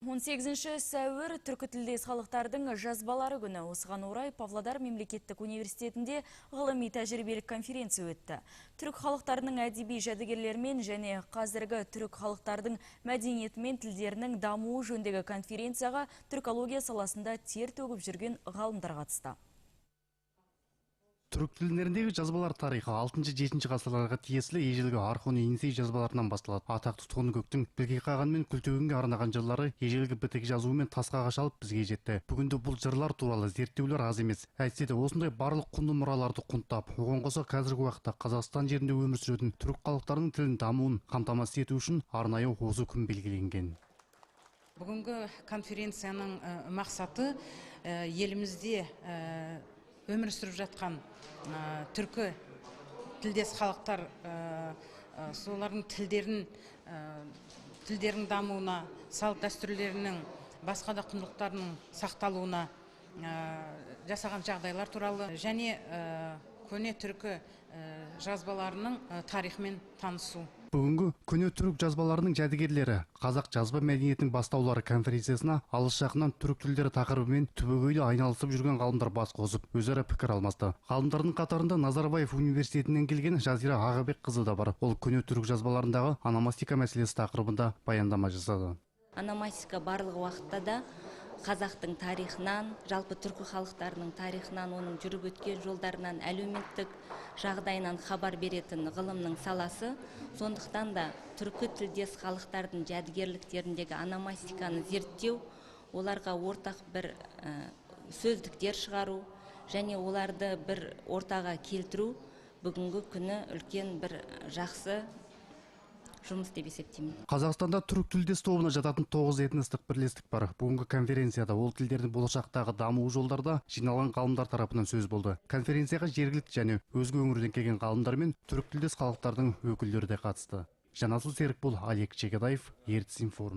18 сәуір түркі тілдес халықтардың жазбалары күні. Осыған орай Павлодар мемлекеттік университетінде ғылыми тәжірибелік конференция өтті. Түрік халықтарының әдеби жәдігерлерімен және қазіргі түрік халықтардың мәдениеті мен тілдерінің дамуы жөніндегі конференцияға түркология саласында тер төгіп жүрген ғалымдар қатысты. Түрік тілдеріндегі жазбалар тарихы 6-7 ғасырларға тиесілі ежелгі Архон Енисей жазбаларынан басталады. Атақты Тұғын көктің білге қаған мен күлтөгінге арнаған жырлары ежелгі бітік жазуымен тасқа қашалып бізге жетті. Бүгінде бұл жырлар туралы зерттеулер аз емес. Әйтсе де осындай барлық құнды мұраларды құнттап, оған қоса қазіргі уақытта Қазақстан жерінде өмір сүретін түрік халықтарының тілін дамуын қамтамасыз ету үшін арнайы осы күн белгіленген. Бүгінгі конференцияның мақсаты елімізде өмір сүріп жатқан түркі тілдес халықтар солардың тілдерінің дамуына, салт дәстүрлерінің, басқа да құндылықтарының сақталуына жасаған жағдайлар туралы және көне түркі жазбаларының тарихымен танысу. Бүгінгі көне түрік жазбаларының жәдігерлері қазақ жазба мәдениетінің бастаулары конференциясына алыс жақыннан түрік тілдері тақырыбымен түбегейлі айналысып жүрген ғалымдар бас қосып, өзара пікір алмасты. Ғалымдардың қатарында Назарбаев университетінен келген Жазира Ағабек қызы да бар. Ол көне түрік жазбаларындағы ономастика мәселесі тақырыбында баяндама жасады. Ономастика барлық уақытта да қазақтың тарихынан, жалпы түркі халықтарының тарихынан, оның жүріп өткен жолдарынан, әлеуметтік жағдайынан хабар беретін ғылымның саласы. Сондықтан да түркі тілдес халықтардың жәдігерліктеріндегі ономастиканы зерттеу, оларға ортақ бір сөздіктер шығару және оларды бір ортаға келтіру бүгінгі күні үлкен бір жақсы жұмыс деп есептеймін. Қазақстанда түрік тілдес тобына жататын 9 этностық бірлестік бар. Бүгінгі конференцияда ол тілдердің болашақтағы дамуы жолдарда жиналған ғалымдар тарапынан сөз болды. Конференцияға жергілікті және өзге өңірден келген ғалымдар мен түрік тілдес халықтардың өкілдері де қатысты. Жанасыл Серікбол, Олег Чекедаев, Ертіс информ.